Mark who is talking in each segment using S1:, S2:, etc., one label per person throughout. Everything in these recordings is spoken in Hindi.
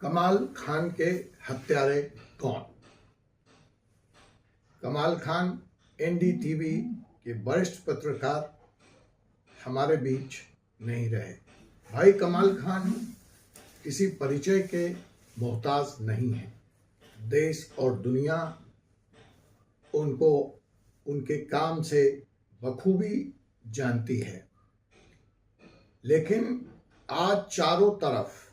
S1: कमाल खान के हत्यारे कौन? कमाल खान एनडीटीवी के वरिष्ठ पत्रकार हमारे बीच नहीं रहे। भाई कमाल खान किसी परिचय के मोहताज नहीं है। देश और दुनिया उनको उनके काम से बखूबी जानती है, लेकिन आज चारों तरफ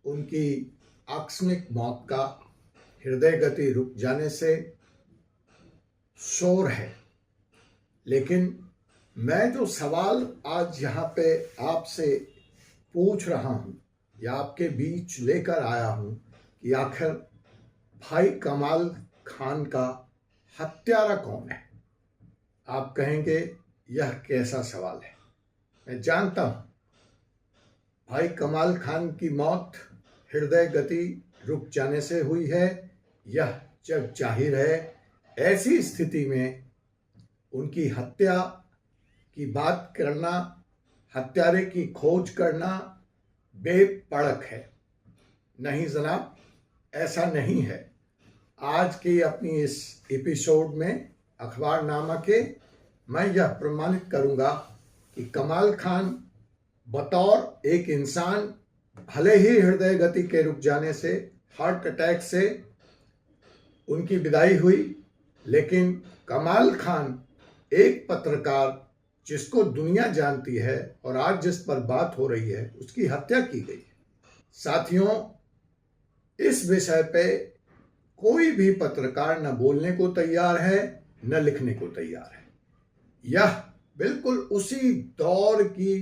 S1: उनकी आकस्मिक मौत का हृदय गति रुक जाने से शोर है। लेकिन मैं जो सवाल आज यहाँ पे आपसे पूछ रहा हूँ या आपके बीच लेकर आया हूँ कि आखिर भाई कमाल खान का हत्यारा कौन है? आप कहेंगे यह कैसा सवाल है। मैं जानता हूँ भाई कमाल खान की मौत हृदय गति रुक जाने से हुई है, यह जग जाहिर है। ऐसी स्थिति में उनकी हत्या की बात करना, हत्यारे की खोज करना बेपड़क है। नहीं जनाब, ऐसा नहीं है। आज की अपनी इस एपिसोड में अखबारनामा के मैं यह प्रमाणित करूंगा कि कमाल खान बतौर एक इंसान, भले ही हृदय गति के रुक जाने से, हार्ट अटैक से उनकी विदाई हुई, लेकिन कमाल खान एक पत्रकार जिसको दुनिया जानती है और आज जिस पर बात हो रही है, उसकी हत्या की गई है। साथियों, इस विषय पे कोई भी पत्रकार न बोलने को तैयार है न लिखने को तैयार है। यह बिल्कुल उसी दौर की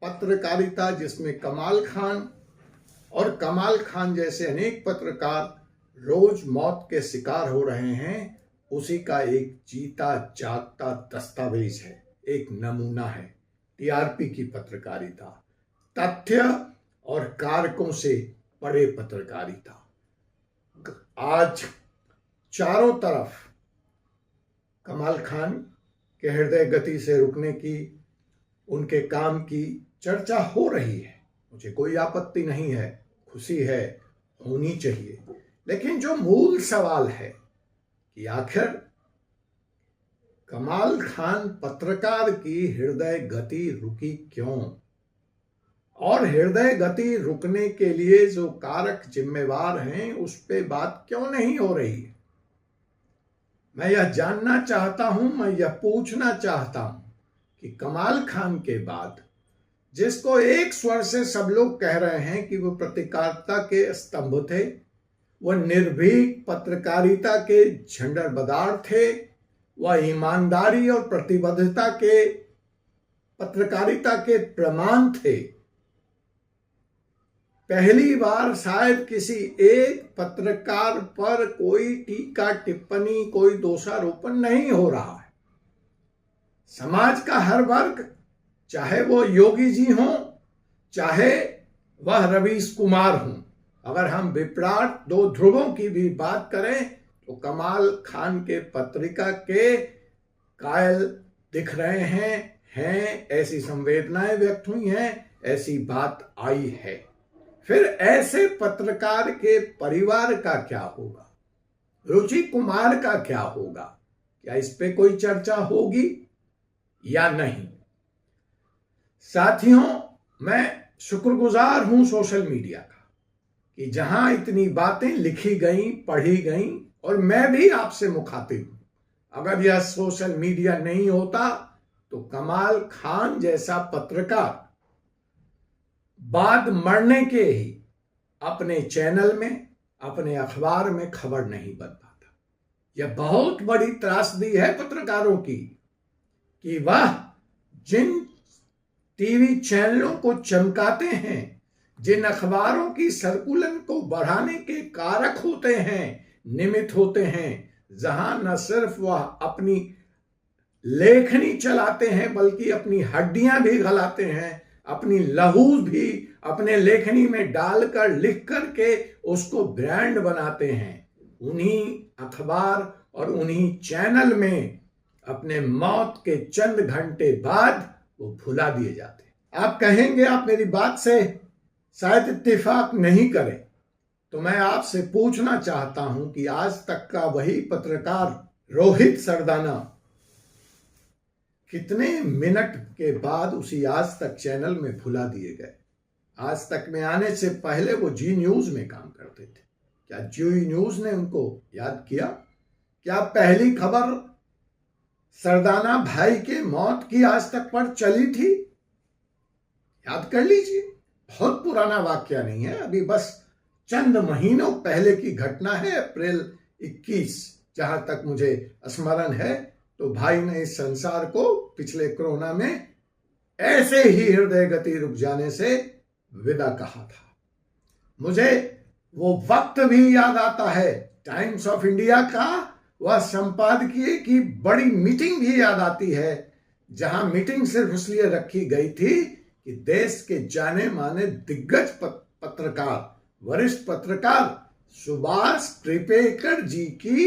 S1: पत्रकारिता जिसमें कमाल खान और कमाल खान जैसे अनेक पत्रकार रोज मौत के शिकार हो रहे हैं, उसी का एक जीता जागता दस्तावेज है, एक नमूना है। टीआरपी की पत्रकारिता, तथ्य और कारकों से परे पत्रकारिता। आज चारों तरफ कमाल खान के हृदय गति से रुकने की, उनके काम की चर्चा हो रही है। मुझे कोई आपत्ति नहीं है, खुशी है, होनी चाहिए। लेकिन जो मूल सवाल है कि आखिर कमाल खान पत्रकार की हृदय गति रुकी क्यों, और हृदय गति रुकने के लिए जो कारक जिम्मेवार हैं उस पे बात क्यों नहीं हो रही है? मैं यह जानना चाहता हूं, मैं यह पूछना चाहता हूं कि कमाल खान के बाद जिसको एक स्वर से सब लोग कह रहे हैं कि वो पत्रकारिता के स्तंभ थे, वह निर्भीक पत्रकारिता के झंडरबदार थे, वह ईमानदारी और प्रतिबद्धता के पत्रकारिता के प्रमाण थे, पहली बार शायद किसी एक पत्रकार पर कोई टीका टिप्पणी, कोई दोषारोपण नहीं हो रहा है। समाज का हर वर्ग, चाहे वो योगी जी हों, चाहे वह रवीश कुमार हों, अगर हम विपराट दो ध्रुवों की भी बात करें तो कमाल खान के पत्रिका के कायल दिख रहे हैं, ऐसी संवेदनाएं व्यक्त हुई हैं, ऐसी बात आई है। फिर ऐसे पत्रकार के परिवार का क्या होगा? रुचि कुमार का क्या होगा? क्या इस पे कोई चर्चा होगी या नहीं? साथियों, मैं शुक्रगुजार हूं सोशल मीडिया का कि जहां इतनी बातें लिखी गई, पढ़ी गई, और मैं भी आपसे मुखातिब हूं। अगर यह सोशल मीडिया नहीं होता तो कमाल खान जैसा पत्रकार बाद मरने के ही अपने चैनल में, अपने अखबार में खबर नहीं बन पाता। यह बहुत बड़ी त्रासदी है पत्रकारों की कि वह जिन टीवी चैनलों को चमकाते हैं, जिन अखबारों की सर्कुलन को बढ़ाने के कारक होते हैं, निमित्त होते हैं, जहां न सिर्फ वह अपनी लेखनी चलाते हैं बल्कि अपनी हड्डियां भी गलाते हैं, अपनी लहू भी अपने लेखनी में डालकर लिख करके उसको ब्रांड बनाते हैं, उन्हीं अखबार और उन्हीं चैनल में अपने मौत के चंद घंटे बाद वो भुला दिए जाते हैं। आप कहेंगे, आप मेरी बात से शायद इत्तेफाक नहीं करें, तो मैं आपसे पूछना चाहता हूं कि आज तक का वही पत्रकार रोहित सरदाना कितने मिनट के बाद उसी आज तक चैनल में भुला दिए गए। आज तक में आने से पहले वो जी न्यूज में काम करते थे। क्या जी न्यूज ने उनको याद किया? क्या पहली खबर सरदाना भाई के मौत की आज तक पर चली थी? याद कर लीजिए, बहुत पुराना वाक्य नहीं है, अभी बस चंद महीनों पहले की घटना है, अप्रैल 21, जहां तक मुझे स्मरण है। तो भाई ने इस संसार को पिछले कोरोना में ऐसे ही हृदय गति रुक जाने से विदा कहा था। मुझे वो वक्त भी याद आता है, टाइम्स ऑफ इंडिया का वह संपादकीय की बड़ी मीटिंग भी याद आती है, जहां मीटिंग सिर्फ इसलिए रखी गई थी कि देश के जाने माने दिग्गज पत्रकार, वरिष्ठ पत्रकार सुभाष त्रिपेकर जी की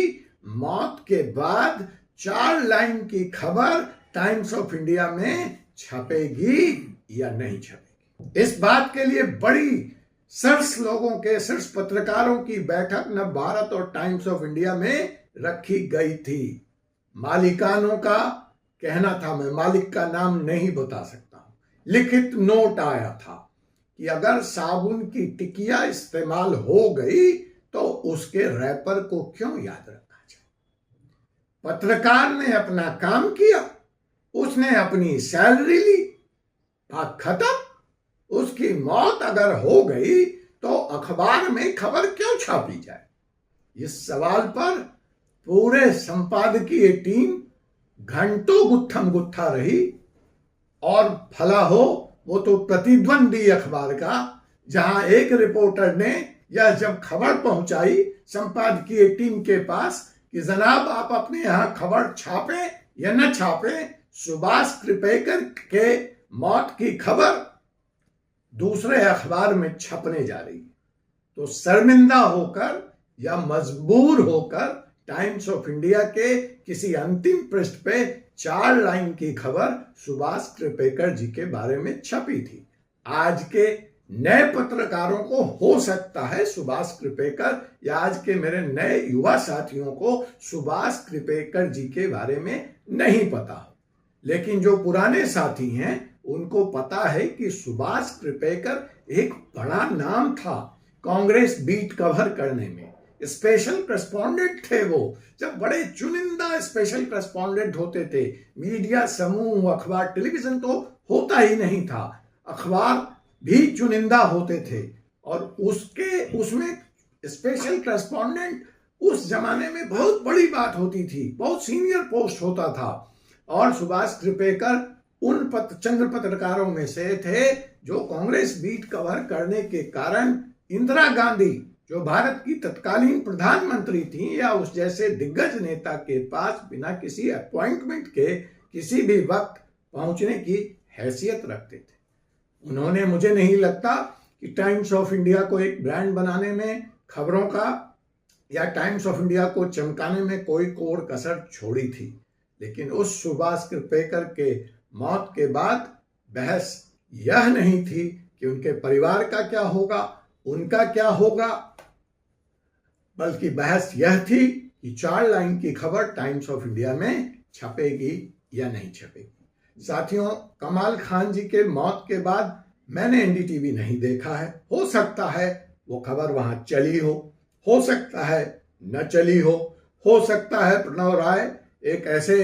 S1: मौत के बाद 4 लाइन की खबर टाइम्स ऑफ इंडिया में छपेगी या नहीं छपेगी। इस बात के लिए बड़ी शीर्ष लोगों के, शीर्ष पत्रकारों की बैठक नव भारत और टाइम्स ऑफ इंडिया में रखी गई थी। मालिकानों का कहना था, मैं मालिक का नाम नहीं बता सकता हूं, लिखित नोट आया था कि अगर साबुन की टिकिया इस्तेमाल हो गई तो उसके रैपर को क्यों याद रखा जाए। पत्रकार ने अपना काम किया, उसने अपनी सैलरी ली, बात खत्म। उसकी मौत अगर हो गई तो अखबार में खबर क्यों छापी जाए। इस सवाल पर पूरे संपादकीय टीम घंटों गुत्थम गुत्था रही, और भला हो वो तो प्रतिद्वंदी अखबार का, जहां एक रिपोर्टर ने यह जब खबर पहुंचाई संपादकीय टीम के पास कि जनाब आप अपने यहां खबर छापें या न छापें, सुभाष त्रिपेकर के मौत की खबर दूसरे अखबार में छपने जा रही है, तो शर्मिंदा होकर या मजबूर होकर टाइम्स ऑफ इंडिया के किसी अंतिम पृष्ठ पे 4 लाइन की खबर सुभाष त्रिपेकर जी के बारे में छपी थी। आज के नए पत्रकारों को हो सकता है सुभाष त्रिपेकर, या आज के मेरे नए युवा साथियों को सुभाष त्रिपेकर जी के बारे में नहीं पता हो, लेकिन जो पुराने साथी हैं उनको पता है कि सुभाष त्रिपेकर एक बड़ा नाम था कांग्रेस बीट कवर करने में। स्पेशल करेस्पॉन्डेंट थे वो, जब बड़े चुनिंदा स्पेशल करेस्पॉन्डेंट होते थे। मीडिया समूह, अखबार, टेलीविजन तो होता ही नहीं था, अखबार भी चुनिंदा होते थे, और उसमें स्पेशल करेस्पॉन्डेंट उस जमाने में बहुत बड़ी बात होती थी, बहुत सीनियर पोस्ट होता था। और सुभाष त्रिपेकर उन चंद्र पत्रकारों में से थे जो कांग्रेस बीट कवर करने के कारण इंदिरा गांधी, जो भारत की तत्कालीन प्रधानमंत्री थी, या उस जैसे दिग्गज नेता के पास बिना किसी अपॉइंटमेंट के किसी भी वक्त पहुंचने की हैसियत रखते थे। उन्होंने, मुझे नहीं लगता कि टाइम्स ऑफ इंडिया को एक ब्रांड बनाने में, खबरों का या टाइम्स ऑफ इंडिया को चमकाने में कोई कोर कसर छोड़ी थी। लेकिन उस सुभाष त्रिपेकर के मौत के बाद बहस यह नहीं थी कि उनके परिवार का क्या होगा, उनका क्या होगा, बल्कि बहस यह थी कि 4 लाइन की खबर टाइम्स ऑफ इंडिया में छपेगी या नहीं छपेगी। साथियों, कमाल खान जी के मौत के बाद मैंने एनडीटीवी नहीं देखा है। हो सकता है वो खबर वहां चली हो सकता है न चली हो सकता है प्रणव राय एक ऐसे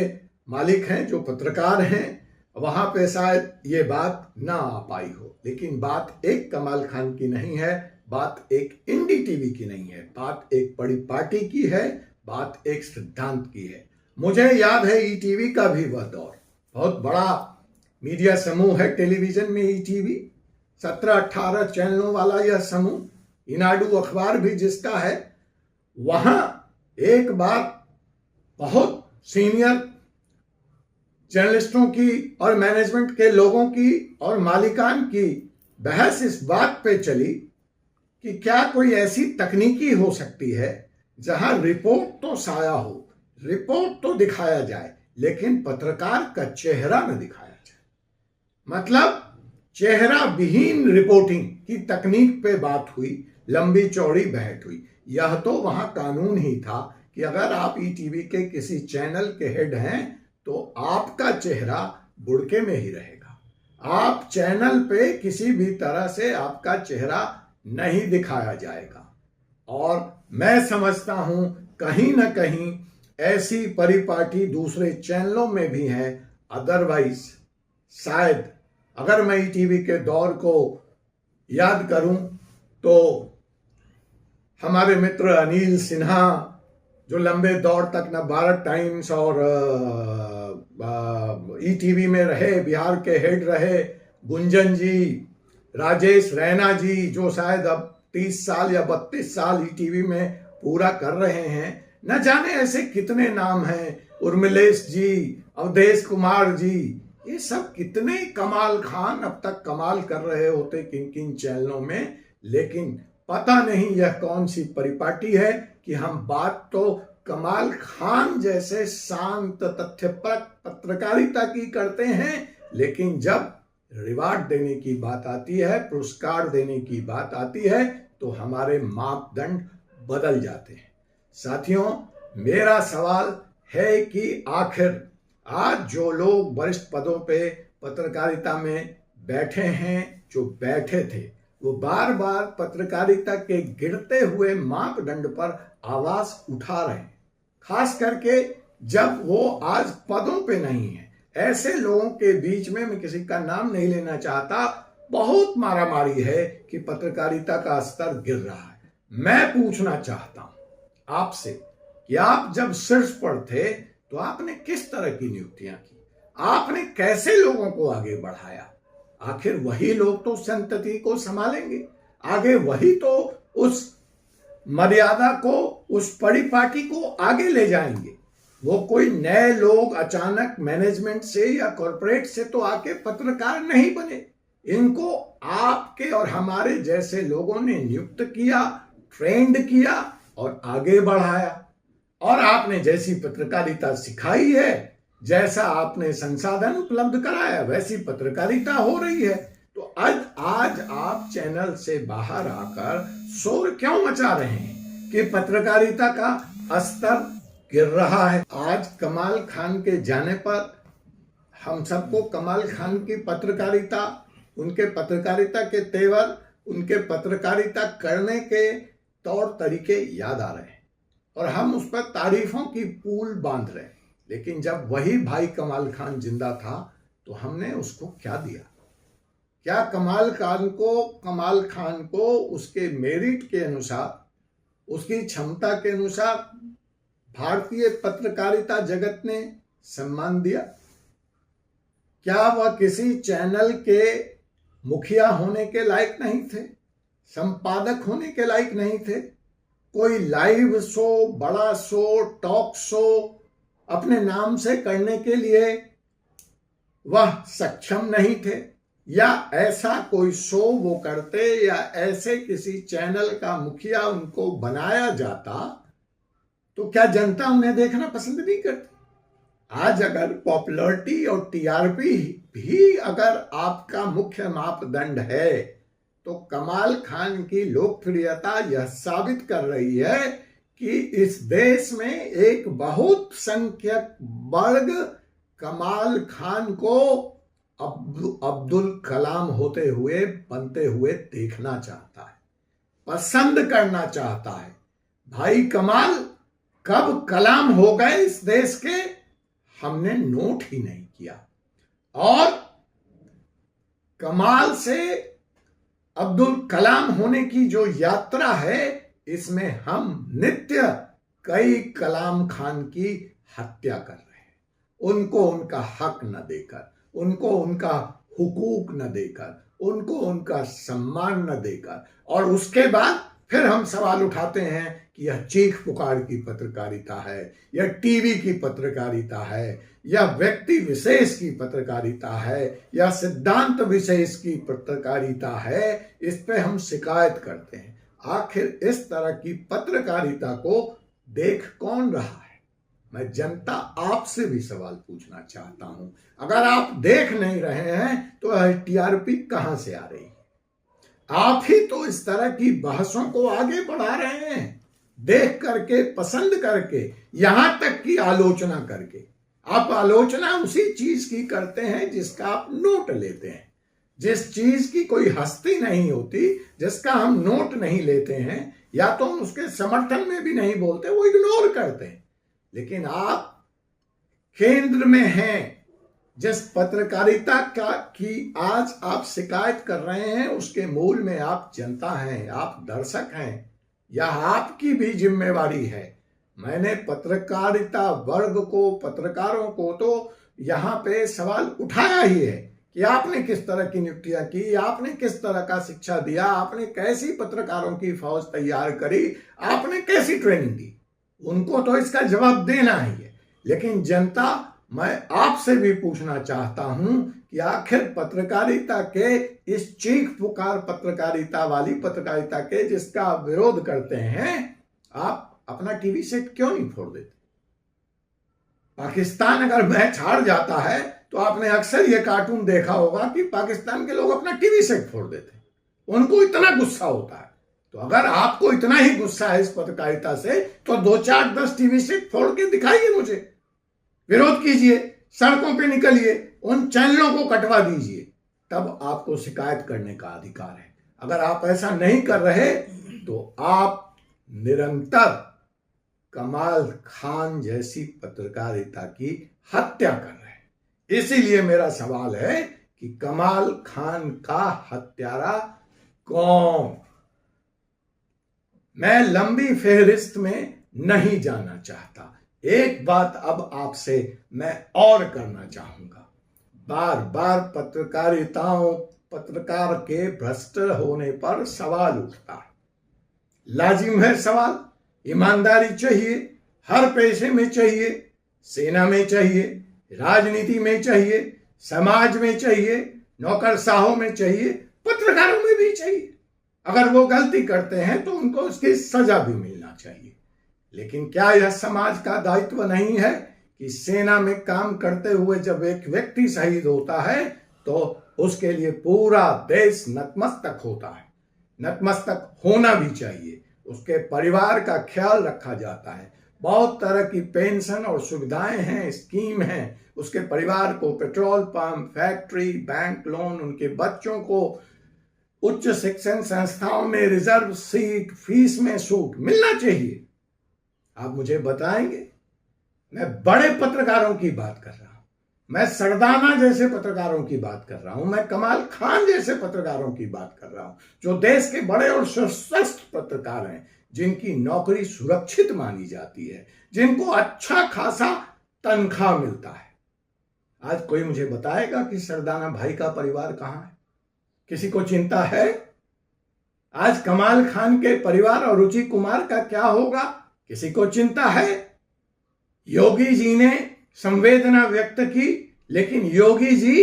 S1: मालिक हैं जो पत्रकार हैं, वहां पे शायद ये बात ना आ पाई हो। लेकिन बात एक कमाल खान की नहीं है, बात एक एनडीटीवी की नहीं है, बात एक बड़ी पार्टी की है, बात एक सिद्धांत की है। मुझे याद है ईटीवी का भी वह दौर, बहुत बड़ा मीडिया समूह है टेलीविजन में ईटीवी, 17-18 चैनलों वाला यह समूह, इनाडू अखबार भी जिसका है। वहां एक बार बहुत सीनियर जर्नलिस्टों की और मैनेजमेंट के लोगों की और मालिकान की बहस इस बात पे चली कि क्या कोई ऐसी तकनीकी हो सकती है जहां रिपोर्ट तो साया हो, रिपोर्ट तो दिखाया जाए, लेकिन पत्रकार का चेहरा न दिखाया जाए। मतलब चेहरा विहीन रिपोर्टिंग की तकनीक पे बात हुई, लंबी चौड़ी बहस हुई। यह तो वहां कानून ही था कि अगर आप ईटीवी के किसी चैनल के हेड हैं तो आपका चेहरा बुड़के में ही रहेगा, आप चैनल पे किसी भी तरह से आपका चेहरा नहीं दिखाया जाएगा। और मैं समझता हूं कहीं ना कहीं ऐसी परिपाटी दूसरे चैनलों में भी है। अदरवाइज शायद अगर मैं ईटीवी के दौर को याद करूं तो हमारे मित्र अनिल सिन्हा जो लंबे दौर तक न भारत टाइम्स और ईटीवी में रहे, बिहार के हेड रहे, गुंजन जी, राजेश रैना जी जो शायद अब 30 साल या 32 साल ईटीवी में पूरा कर रहे हैं, न जाने ऐसे कितने नाम हैं, उर्मिलेश जी, अवधेश कुमार जी, ये सब कितने कमाल खान अब तक कमाल कर रहे होते किन किन चैनलों में। लेकिन पता नहीं यह कौन सी परिपाटी है कि हम बात तो कमाल खान जैसे शांत तथ्यपरक पत्रकारिता की करते हैं, लेकिन जब रिवार्ड देने की बात आती है, पुरस्कार देने की बात आती है, तो हमारे मापदंड बदल जाते हैं। साथियों, मेरा सवाल है कि आखिर आज जो लोग वरिष्ठ पदों पे पत्रकारिता में बैठे हैं, जो बैठे थे, वो बार बार पत्रकारिता के गिरते हुए मापदंड पर आवाज उठा रहे हैं, खास करके जब वो आज पदों पे नहीं है। ऐसे लोगों के बीच में, मैं किसी का नाम नहीं लेना चाहता, बहुत मारामारी है कि पत्रकारिता का स्तर गिर रहा है। मैं पूछना चाहता हूं आपसे कि आप जब शीर्ष पर थे तो आपने किस तरह की नियुक्तियां की, आपने कैसे लोगों को आगे बढ़ाया? आखिर वही लोग तो संतति को संभालेंगे, आगे वही तो उस मर्यादा को, उस परिपाटी को आगे ले जाएंगे। वो कोई नए लोग अचानक मैनेजमेंट से या कॉर्पोरेट से तो आके पत्रकार नहीं बने। इनको आपके और हमारे जैसे लोगों ने नियुक्त किया, ट्रेंड किया और आगे बढ़ाया। और आपने जैसी पत्रकारिता सिखाई है, जैसा आपने संसाधन उपलब्ध कराया, वैसी पत्रकारिता हो रही है। तो आज आप चैनल से बाहर आकर शोर क्यों मचा रहे हैं कि पत्रकारिता का स्तर गिर रहा है? आज कमाल खान के जाने पर हम सबको कमाल खान की पत्रकारिता, उनके पत्रकारिता के तेवर, उनके पत्रकारिता करने के तौर तरीके याद आ रहे हैं और हम उस पर तारीफों की पूल बांध रहे हैं। लेकिन जब वही भाई कमाल खान जिंदा था तो हमने उसको क्या दिया? क्या कमाल खान को उसके मेरिट के अनुसार, उसकी क्षमता के अनुसार भारतीय पत्रकारिता जगत ने सम्मान दिया? क्या वह किसी चैनल के मुखिया होने के लायक नहीं थे, संपादक होने के लायक नहीं थे, कोई लाइव शो, बड़ा शो, टॉक शो अपने नाम से करने के लिए वह सक्षम नहीं थे? या ऐसा कोई शो वो करते या ऐसे किसी चैनल का मुखिया उनको बनाया जाता तो क्या जनता उन्हें देखना पसंद नहीं करती? आज अगर पॉपुलैरिटी और टीआरपी भी अगर आपका मुख्य मापदंड है तो कमाल खान की लोकप्रियता यह साबित कर रही है कि इस देश में एक बहुत संख्यक वर्ग कमाल खान को अब्दुल कलाम होते हुए, बनते हुए देखना चाहता है, पसंद करना चाहता है। भाई कमाल कब कलाम हो गए इस देश के, हमने नोट ही नहीं किया। और कमाल से अब्दुल कलाम होने की जो यात्रा है, इसमें हम नित्य कई कलाम खान की हत्या कर रहे हैं, उनको उनका हक न देकर, उनको उनका हुकूक न देकर, उनको उनका सम्मान न देकर। और उसके बाद फिर हम सवाल उठाते हैं कि यह चीख पुकार की पत्रकारिता है, यह टीवी की पत्रकारिता है, या व्यक्ति विशेष की पत्रकारिता है, या सिद्धांत विशेष की पत्रकारिता है। इस पे हम शिकायत करते हैं। आखिर इस तरह की पत्रकारिता को देख कौन रहा है? मैं जनता आपसे भी सवाल पूछना चाहता हूं। अगर आप देख नहीं रहे हैं तो टीआरपी कहां से आ रही है? आप ही तो इस तरह की बहसों को आगे बढ़ा रहे हैं, देख करके, पसंद करके, यहां तक कि आलोचना करके। आप आलोचना उसी चीज की करते हैं जिसका आप नोट लेते हैं। जिस चीज की कोई हस्ती नहीं होती, जिसका हम नोट नहीं लेते हैं, या तो हम उसके समर्थन में भी नहीं बोलते, वो इग्नोर करते हैं। लेकिन आप केंद्र में हैं। जिस पत्रकारिता की आज आप शिकायत कर रहे हैं, उसके मूल में आप जनता हैं, आप दर्शक हैं। यह आपकी भी जिम्मेवारी है। मैंने पत्रकारिता वर्ग को, पत्रकारों को तो यहां पे सवाल उठाया ही है कि आपने किस तरह की नियुक्तियां की, आपने किस तरह का शिक्षा दिया, आपने कैसी पत्रकारों की फौज तैयार करी, आपने कैसी ट्रेनिंग दी। उनको तो इसका जवाब देना ही है। लेकिन जनता, मैं आपसे भी पूछना चाहता हूं कि आखिर पत्रकारिता के इस चीख पुकार पत्रकारिता वाली पत्रकारिता के जिसका आप विरोध करते हैं, आप अपना टीवी सेट क्यों नहीं फोड़ देते? पाकिस्तान अगर मैच हार जाता है तो आपने अक्सर यह कार्टून देखा होगा कि पाकिस्तान के लोग अपना टीवी सेट फोड़ देते, उनको इतना गुस्सा होता है। तो अगर आपको इतना ही गुस्सा है इस पत्रकारिता से, तो 2, 4, 10 टीवी सेट फोड़ के दिखाइए मुझे, विरोध कीजिए, सड़कों पे निकलिए, उन चैनलों को कटवा दीजिए, तब आपको शिकायत करने का अधिकार है। अगर आप ऐसा नहीं कर रहे तो आप निरंतर कमाल खान जैसी पत्रकारिता की हत्या कर रहे हैं। इसीलिए मेरा सवाल है कि कमाल खान का हत्यारा कौन? मैं लंबी फेहरिस्त में नहीं जाना चाहता। एक बात अब आपसे मैं और करना चाहूंगा। बार बार पत्रकार के भ्रष्ट होने पर सवाल उठता है। लाजिम है सवाल। ईमानदारी चाहिए, हर पेशे में चाहिए, सेना में चाहिए, राजनीति में चाहिए, समाज में चाहिए, नौकरशाहों में चाहिए, पत्रकारों में भी चाहिए। अगर वो गलती करते हैं तो उनको उसकी सजा भी मिलना चाहिए। लेकिन क्या यह समाज का दायित्व नहीं है कि सेना में काम करते हुए जब एक व्यक्ति शहीद होता है तो उसके लिए पूरा देश नतमस्तक होता है, नतमस्तक होना भी चाहिए। उसके परिवार का ख्याल रखा जाता है। बहुत तरह की पेंशन और सुविधाएं हैं, स्कीम हैं। उसके परिवार को petrol pump, factory, bank loan, उनके बच्चों को उच्च शिक्षण संस्थाओं में रिजर्व सीट, फीस में छूट मिलना चाहिए। आप मुझे बताएंगे? मैं बड़े पत्रकारों की बात कर रहा हूं, मैं सरदाना जैसे पत्रकारों की बात कर रहा हूं, मैं कमाल खान जैसे पत्रकारों की बात कर रहा हूं, जो देश के बड़े और सशस्त्र पत्रकार हैं, जिनकी नौकरी सुरक्षित मानी जाती है, जिनको अच्छा खासा तनख्वाह मिलता है। आज कोई मुझे बताएगा कि सरदाना भाई का परिवार कहां है? किसी को चिंता है? आज कमाल खान के परिवार और रुचि कुमार का क्या होगा? किसी को चिंता है? योगी जी ने संवेदना व्यक्त की, लेकिन योगी जी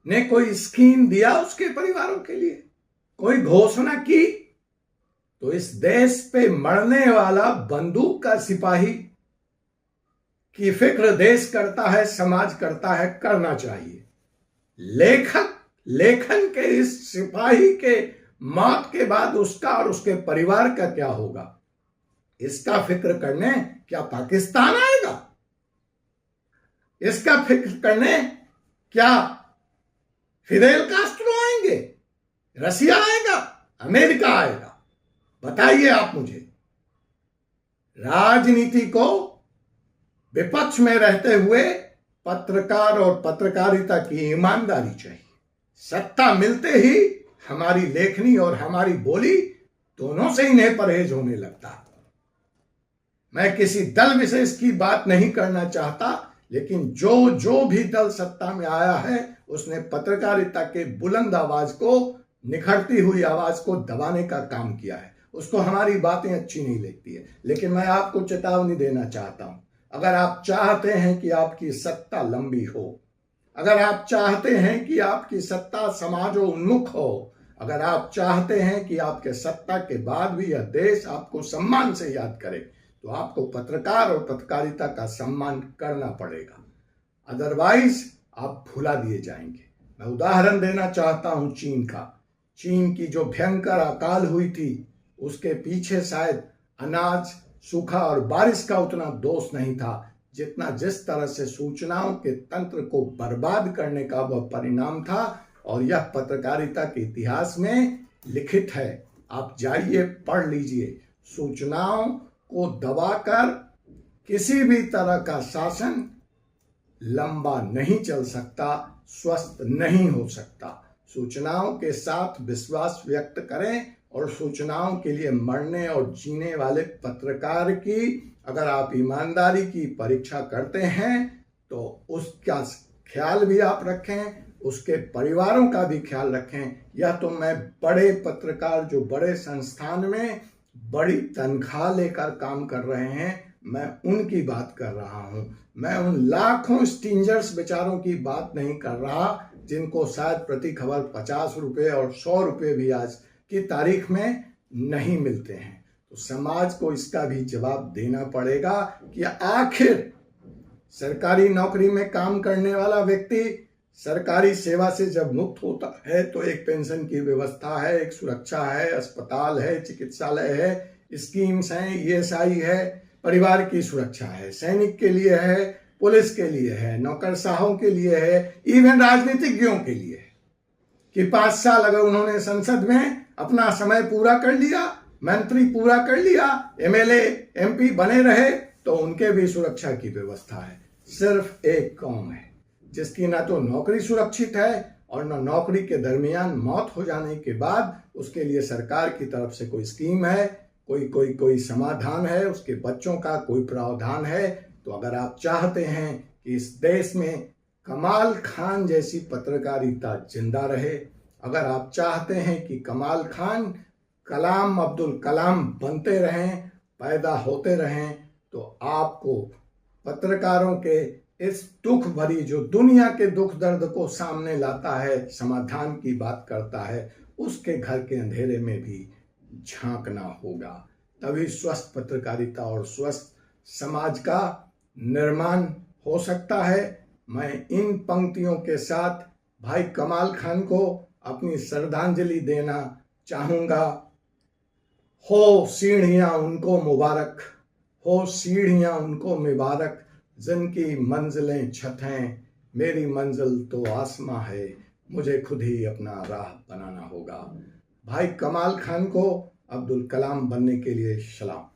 S1: ने कोई स्कीम दिया उसके परिवारों के लिए, कोई घोषणा की? तो इस देश पे मरने वाला बंदूक का सिपाही की फिक्र देश करता है, समाज करता है, करना चाहिए। लेखन के इस सिपाही के मौत के बाद उसका और उसके परिवार का क्या होगा, इसका फिक्र करने क्या पाकिस्तान आएगा? इसका फिक्र करने क्या फिदेल कास्ट्रो आएंगे? रसिया आएगा? अमेरिका आएगा? बताइए आप मुझे। राजनीति को विपक्ष में रहते हुए पत्रकार और पत्रकारिता की ईमानदारी चाहिए। सत्ता मिलते ही हमारी लेखनी और हमारी बोली दोनों से इन्हें परहेज होने लगता है। मैं किसी दल विशेष की बात नहीं करना चाहता, लेकिन जो भी दल सत्ता में आया है उसने पत्रकारिता के बुलंद आवाज को, निखरती हुई आवाज को दबाने का काम किया है। उसको हमारी बातें अच्छी नहीं लगती है, लेकिन मैं आपको चेतावनी देना चाहता हूं। अगर आप चाहते हैं कि आपकी सत्ता लंबी हो, अगर आप चाहते हैं कि आपकी सत्ता समाजोन्मुख हो, अगर आप चाहते हैं कि आपके सत्ता के बाद भी यह देश आपको सम्मान से याद करे, तो आपको पत्रकार और पत्रकारिता का सम्मान करना पड़ेगा, अदरवाइज आप भुला दिए जाएंगे। मैं उदाहरण देना चाहता हूं चीन का। चीन की जो भयंकर अकाल हुई थी, उसके पीछे शायद अनाज, सूखा और बारिश का उतना दोष नहीं था जितना जिस तरह से सूचनाओं के तंत्र को बर्बाद करने का वह परिणाम था। और यह पत्रकारिता के इतिहास में लिखित है, आप जाइए पढ़ लीजिए। सूचनाओं को दबाकर किसी भी तरह का शासन लंबा नहीं चल सकता, स्वस्थ नहीं हो सकता। सूचनाओं के साथ विश्वास व्यक्त करें और सूचनाओं के लिए मरने और जीने वाले पत्रकार की अगर आप ईमानदारी की परीक्षा करते हैं तो उसका ख्याल भी आप रखें, उसके परिवारों का भी ख्याल रखें। यह तो मैं बड़े पत्रकार जो बड़े संस्थान में बड़ी तनख्वाह लेकर काम कर रहे हैं, मैं उनकी बात कर रहा हूं। मैं उन लाखों स्टिंजर्स बेचारों की बात नहीं कर रहा जिनको शायद प्रति खबर 50 रुपये और 100 रुपये भी आज की तारीख में नहीं मिलते हैं। तो समाज को इसका भी जवाब देना पड़ेगा कि आखिर सरकारी नौकरी में काम करने वाला व्यक्ति सरकारी सेवा से जब मुक्त होता है तो एक पेंशन की व्यवस्था है, एक सुरक्षा है, अस्पताल है, चिकित्सालय है, स्कीम्स हैं, ईएसआई है, परिवार की सुरक्षा है, सैनिक के लिए है, पुलिस के लिए है, नौकरशाहों के लिए है, इवन राजनीतिज्ञों के लिए है कि 5 साल अगर उन्होंने संसद में अपना समय पूरा कर लिया, मंत्री पूरा कर लिया, एमएलए एमपी बने रहे तो उनके भी सुरक्षा की व्यवस्था है। सिर्फ एक कौम है जिसकी ना तो नौकरी सुरक्षित है और न नौकरी के दरमियान मौत हो जाने के बाद उसके लिए सरकार की तरफ से कोई स्कीम है, कोई समाधान है, उसके बच्चों का कोई प्रावधान है। तो अगर आप चाहते हैं कि इस देश में कमाल खान जैसी पत्रकारिता जिंदा रहे, अगर आप चाहते हैं कि कमाल खान कलाम अब्दुल कलाम बनते रहें, पैदा होते रहें, तो आपको पत्रकारों के इस दुख भरी जो दुनिया के दुख दर्द को सामने लाता है, समाधान की बात करता है, उसके घर के अंधेरे में भी झांकना होगा। तभी स्वस्थ पत्रकारिता और स्वस्थ समाज का निर्माण हो सकता है। मैं इन पंक्तियों के साथ भाई कमाल खान को अपनी श्रद्धांजलि देना चाहूँगा। हो सीढ़ियाँ उनको मुबारक, हो सीढ़ियाँ उनको मुबारक, जिनकी मंजिलें छत हैं, मेरी मंजिल तो आसमां है, मुझे खुद ही अपना राह बनाना होगा। भाई कमाल खान को अब्दुल कलाम बनने के लिए सलाम।